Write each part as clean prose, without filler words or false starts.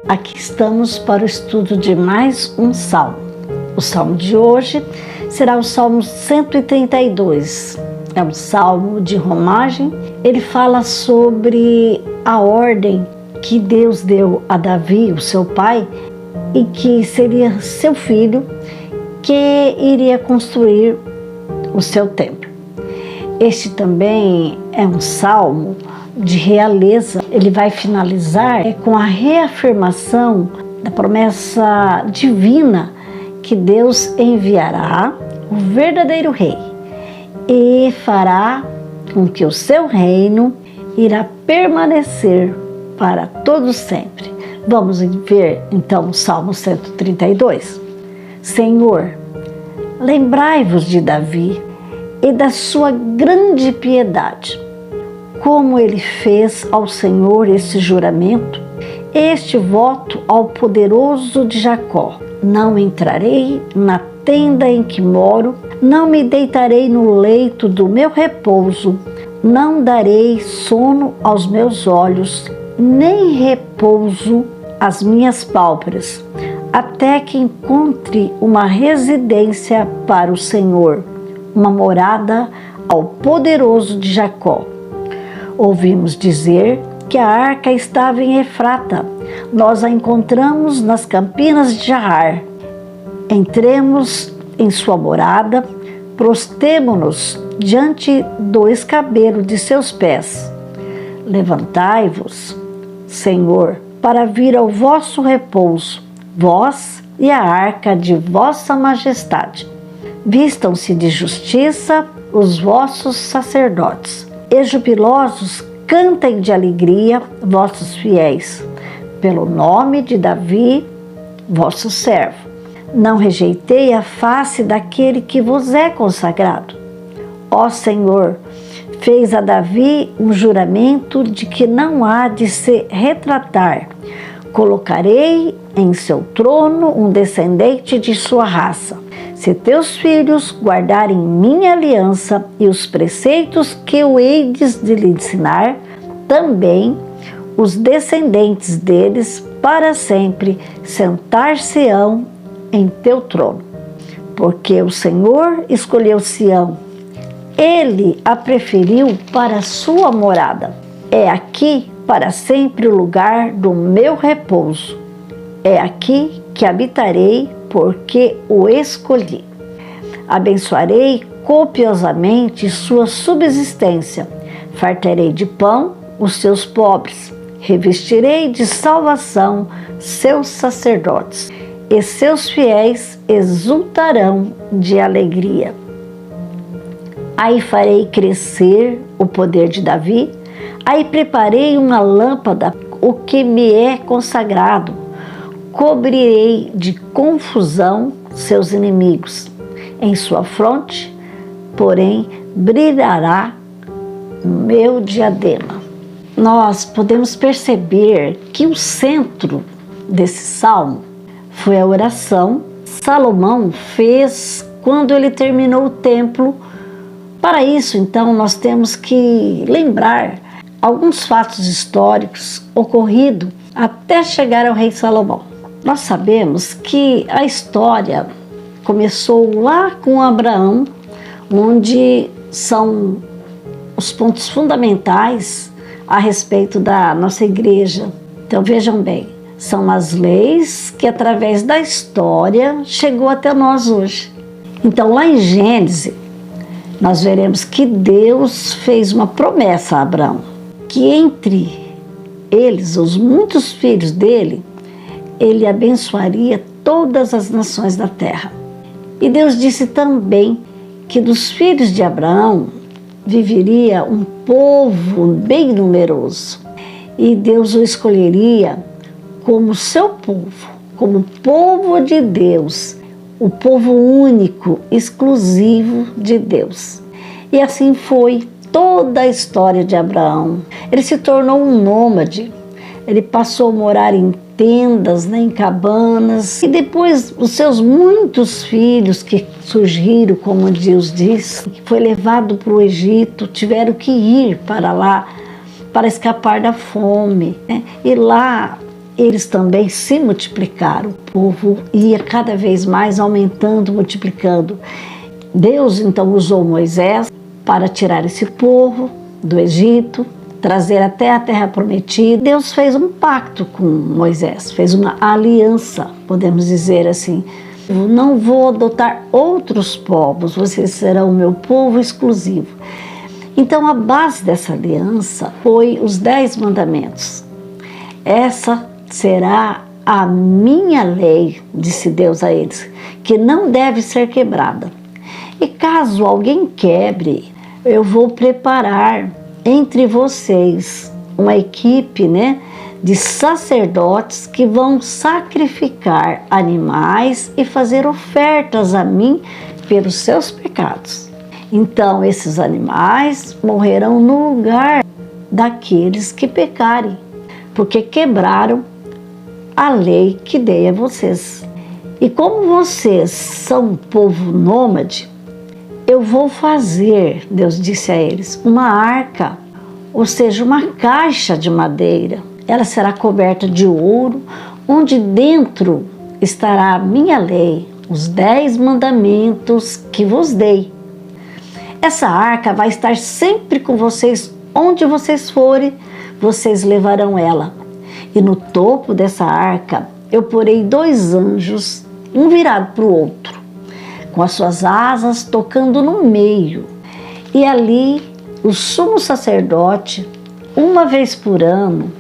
Aqui estamos para o estudo de mais um salmo. O salmo de hoje será o Salmo 132. É um salmo de romagem. Ele fala sobre a ordem que Deus deu a Davi, o seu pai, e que seria seu filho que iria construir o seu templo. Este também é um salmo de realeza. Ele vai finalizar com a reafirmação da promessa divina que Deus enviará o verdadeiro rei e fará com que o seu reino irá permanecer para todo sempre. Vamos ver então o Salmo 132. Senhor, lembrai-vos de Davi e da sua grande piedade, como ele fez ao Senhor este juramento, este voto ao poderoso de Jacó. Não entrarei na tenda em que moro, não me deitarei no leito do meu repouso, não darei sono aos meus olhos, nem repouso às minhas pálpebras, até que encontre uma residência para o Senhor, uma morada ao poderoso de Jacó. Ouvimos dizer que a arca estava em Efrata. Nós a encontramos nas campinas de Jaar. Entremos em sua morada, prostemo-nos diante do escabelo de seus pés. Levantai-vos, Senhor, para vir ao vosso repouso, vós e a arca de vossa majestade. Vistam-se de justiça os vossos sacerdotes, e jubilosos cantem de alegria vossos fiéis, pelo nome de Davi, vosso servo. Não rejeitei a face daquele que vos é consagrado. Ó Senhor, fez a Davi um juramento de que não há de se retratar. Colocarei em seu trono um descendente de sua raça. Se teus filhos guardarem minha aliança e os preceitos que eu hei de lhe ensinar, também os descendentes deles para sempre sentar-se-ão em teu trono. Porque o Senhor escolheu Sião, ele a preferiu para a sua morada. É aqui para sempre o lugar do meu repouso. É aqui que habitarei, porque o escolhi. Abençoarei copiosamente sua subsistência, fartarei de pão os seus pobres, revestirei de salvação seus sacerdotes, e seus fiéis exultarão de alegria. Aí farei crescer o poder de Davi, aí preparei uma lâmpada, o que me é consagrado. Cobrirei de confusão seus inimigos. Em sua fronte, porém, brilhará o meu diadema. Nós podemos perceber que o centro desse salmo foi a oração que Salomão fez quando ele terminou o templo. Para isso, então, nós temos que lembrar alguns fatos históricos ocorridos até chegar ao rei Salomão. Nós sabemos que a história começou lá com Abraão, onde são os pontos fundamentais a respeito da nossa igreja. Então vejam bem, são as leis que através da história chegou até nós hoje. Então lá em Gênesis, nós veremos que Deus fez uma promessa a Abraão, que entre eles, os muitos filhos dele, ele abençoaria todas as nações da terra. E Deus disse também que dos filhos de Abraão viveria um povo bem numeroso. E Deus o escolheria como seu povo, como povo de Deus, o povo único, exclusivo de Deus. E assim foi toda a história de Abraão. Ele se tornou um nômade, ele passou a morar em tendas, em cabanas, e depois os seus muitos filhos que surgiram, como Deus diz, foi levado para o Egito, tiveram que ir para lá para escapar da fome, né? E lá eles também se multiplicaram. O povo ia cada vez mais aumentando, multiplicando. Deus então usou Moisés para tirar esse povo do Egito, trazer até a terra prometida. Deus fez um pacto com Moisés, fez uma aliança, podemos dizer assim. Eu não vou adotar outros povos, vocês serão o meu povo exclusivo. Então a base dessa aliança foi os 10 mandamentos. Essa será a minha lei, disse Deus a eles, que não deve ser quebrada. E caso alguém quebre, eu vou preparar entre vocês uma equipe, de sacerdotes que vão sacrificar animais e fazer ofertas a mim pelos seus pecados. Então esses animais morrerão no lugar daqueles que pecarem, porque quebraram a lei que dei a vocês. E como vocês são um povo nômade, eu vou fazer, Deus disse a eles, uma arca, ou seja, uma caixa de madeira. Ela será coberta de ouro, onde dentro estará a minha lei, os 10 mandamentos que vos dei. Essa arca vai estar sempre com vocês, onde vocês forem, vocês levarão ela. E no topo dessa arca eu porei 2 anjos, um virado para o outro, com as suas asas tocando no meio. E ali o sumo sacerdote, uma vez por ano,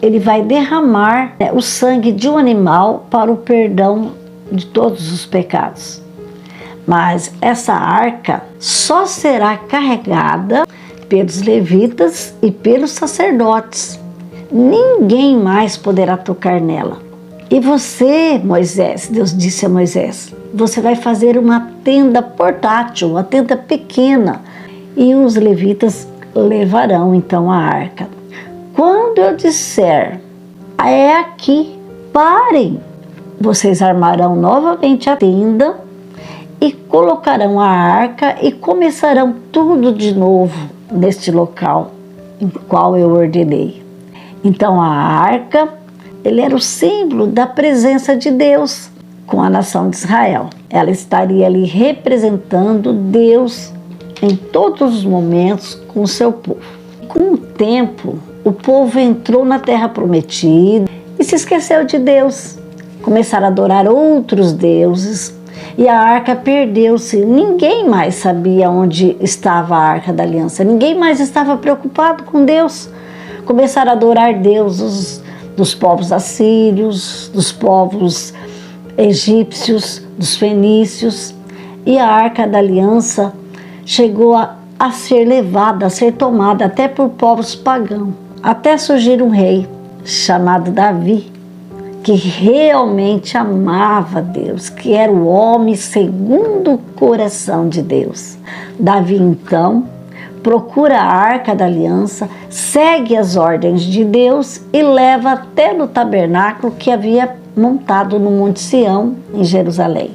ele vai derramar o sangue de um animal para o perdão de todos os pecados. Mas essa arca só será carregada pelos levitas e pelos sacerdotes. Ninguém mais poderá tocar nela. E você, Moisés, Deus disse a Moisés, você vai fazer uma tenda portátil, uma tenda pequena, e os levitas levarão então a arca. Quando eu disser, é aqui, parem, vocês armarão novamente a tenda e colocarão a arca e começarão tudo de novo neste local em qual eu ordenei. Então a arca, ele era o símbolo da presença de Deus com a nação de Israel. Ela estaria ali representando Deus em todos os momentos com o seu povo. Com o tempo, o povo entrou na terra prometida e se esqueceu de Deus. Começaram a adorar outros deuses e a arca perdeu-se. Ninguém mais sabia onde estava a arca da aliança. Ninguém mais estava preocupado com Deus. Começaram a adorar deuses dos povos assírios, dos povos egípcios, dos fenícios. E a arca da aliança chegou a ser levada, a ser tomada até por povos pagãos. Até surgir um rei chamado Davi, que realmente amava Deus, que era o homem segundo o coração de Deus. Davi, então, procura a arca da aliança, segue as ordens de Deus e leva até no tabernáculo que havia montado no Monte Sião, em Jerusalém.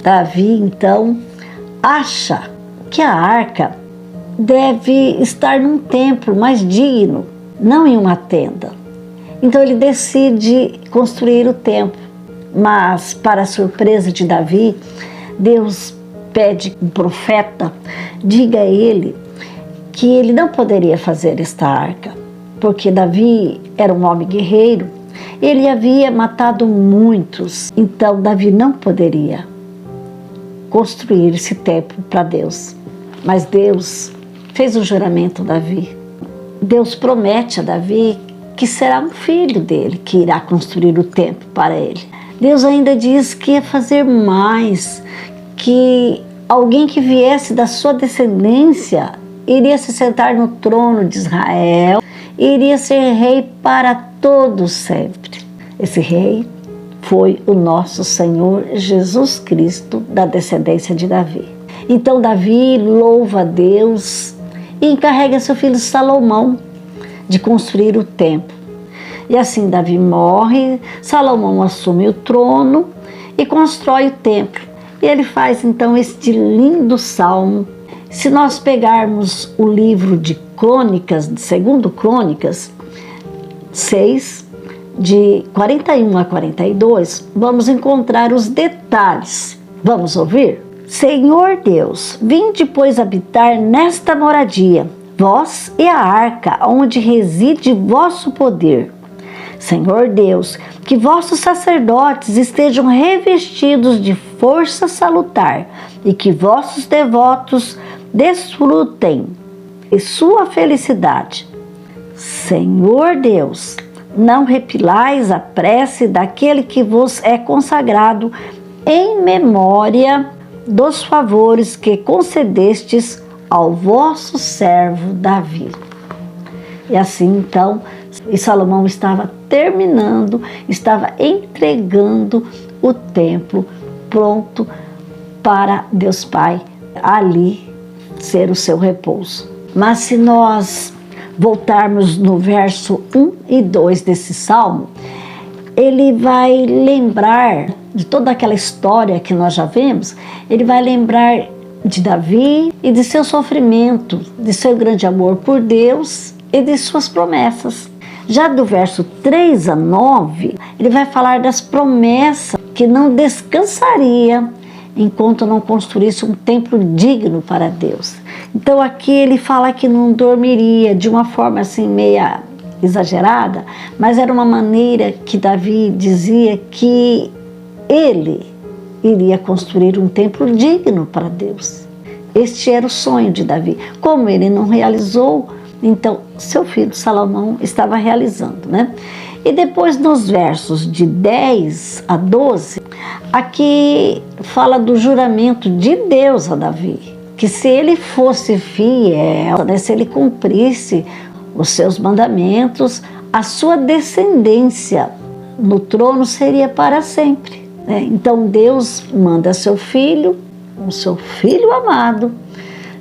Davi, então, acha que a arca deve estar num templo mais digno, não em uma tenda. Então ele decide construir o templo, mas para a surpresa de Davi, Deus pede que o profeta diga a ele que ele não poderia fazer esta arca, porque Davi era um homem guerreiro, ele havia matado muitos, então Davi não poderia construir esse templo para Deus. Mas Deus fez um juramento a Davi. Deus promete a Davi que será um filho dele que irá construir o templo para ele. Deus ainda diz que ia fazer mais, que alguém que viesse da sua descendência iria se sentar no trono de Israel e iria ser rei para todos sempre. Esse rei foi o nosso Senhor Jesus Cristo, da descendência de Davi. Então Davi louva a Deus e encarrega seu filho Salomão de construir o templo. E assim Davi morre, Salomão assume o trono e constrói o templo. E ele faz então este lindo salmo. Se nós pegarmos o livro de Crônicas, de 2 Crônicas 6, de 41 a 42, vamos encontrar os detalhes. Vamos ouvir? Senhor Deus, vinde, pois, habitar nesta moradia, vós e a arca, onde reside vosso poder. Senhor Deus, que vossos sacerdotes estejam revestidos de força salutar e que vossos devotos desfrutem de sua felicidade. Senhor Deus, não repilais a prece daquele que vos é consagrado em memória dos favores que concedestes ao vosso servo Davi. E assim então, e Salomão estava terminando, estava entregando o templo pronto para Deus Pai ali ser o seu repouso. Mas se nós voltarmos no verso 1 e 2 desse salmo, ele vai lembrar de toda aquela história que nós já vimos, ele vai lembrar de Davi e de seu sofrimento, de seu grande amor por Deus e de suas promessas. Já do verso 3 a 9, ele vai falar das promessas que não descansaria enquanto não construísse um templo digno para Deus. Então aqui ele fala que não dormiria de uma forma assim meia exagerada, mas era uma maneira que Davi dizia que ele iria construir um templo digno para Deus. Este era o sonho de Davi. Como ele não realizou, então seu filho Salomão estava realizando, né? E depois nos versos de 10 a 12, aqui fala do juramento de Deus a Davi, que se ele fosse fiel, né, se ele cumprisse os seus mandamentos, a sua descendência no trono seria para sempre, né? Então Deus manda seu filho, o seu filho amado,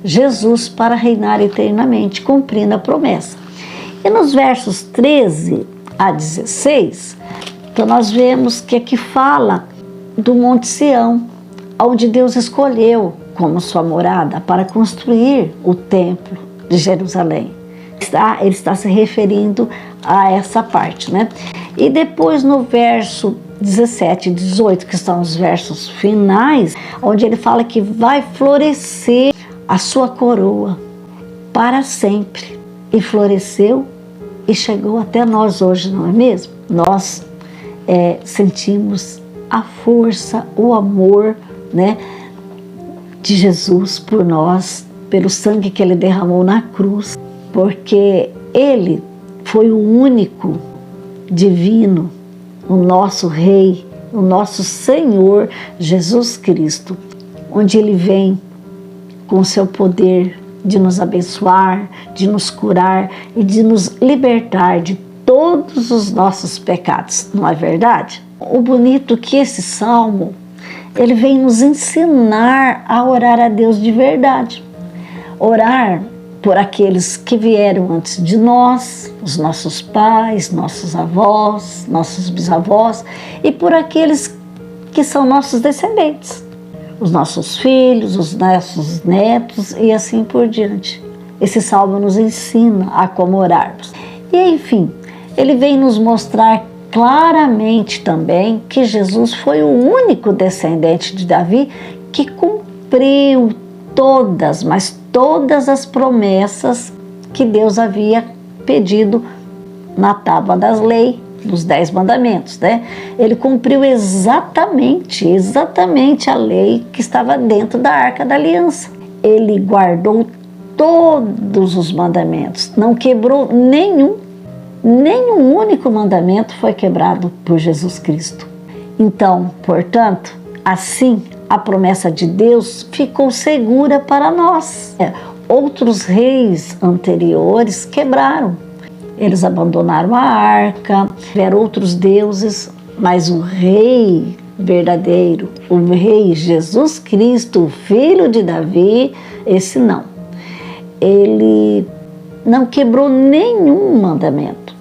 Jesus, para reinar eternamente, cumprindo a promessa. E nos versos 13 a 16, então nós vemos que aqui fala do Monte Sião, onde Deus escolheu como sua morada para construir o templo de Jerusalém. Ele está se referindo a essa parte, né? E depois no verso 17 e 18, que são os versos finais, onde ele fala que vai florescer a sua coroa para sempre. E floresceu e chegou até nós hoje, não é mesmo? Nós sentimos a força, o amor, né, de Jesus por nós, pelo sangue que ele derramou na cruz, porque ele foi o único divino, o nosso Rei, o nosso Senhor Jesus Cristo, onde ele vem com o seu poder de nos abençoar, de nos curar e de nos libertar de todos os nossos pecados, não é verdade? O bonito que esse salmo, ele vem nos ensinar a orar a Deus de verdade. Orar por aqueles que vieram antes de nós, os nossos pais, nossos avós, nossos bisavós, e por aqueles que são nossos descendentes, os nossos filhos, os nossos netos e assim por diante. Esse salmo nos ensina a como orarmos. E enfim, ele vem nos mostrar claramente também que Jesus foi o único descendente de Davi que cumpriu todas, mas todas as promessas que Deus havia pedido na tábua das leis, dos 10 mandamentos, né? Ele cumpriu exatamente a lei que estava dentro da Arca da Aliança. Ele guardou todos os mandamentos, não quebrou nenhum único mandamento foi quebrado por Jesus Cristo. Então, portanto, assim a promessa de Deus ficou segura para nós. Outros reis anteriores quebraram. Eles abandonaram a arca, tiveram outros deuses, mas o rei verdadeiro, o rei Jesus Cristo, o filho de Davi, esse não. Ele não quebrou nenhum mandamento.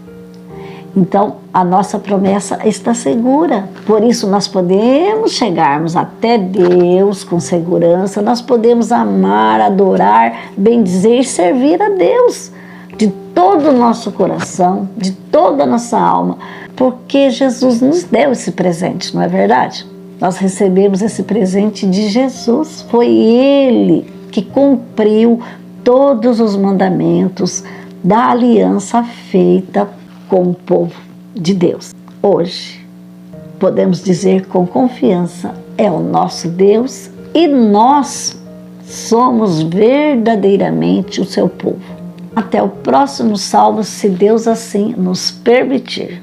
Então, a nossa promessa está segura. Por isso, nós podemos chegarmos até Deus com segurança, nós podemos amar, adorar, bendizer e servir a Deus, de todo o nosso coração, de toda a nossa alma, porque Jesus nos deu esse presente, não é verdade? Nós recebemos esse presente de Jesus. Foi Ele que cumpriu todos os mandamentos da aliança feita com o povo de Deus. Hoje, podemos dizer com confiança, é o nosso Deus e nós somos verdadeiramente o seu povo. Até o próximo salmo, se Deus assim nos permitir.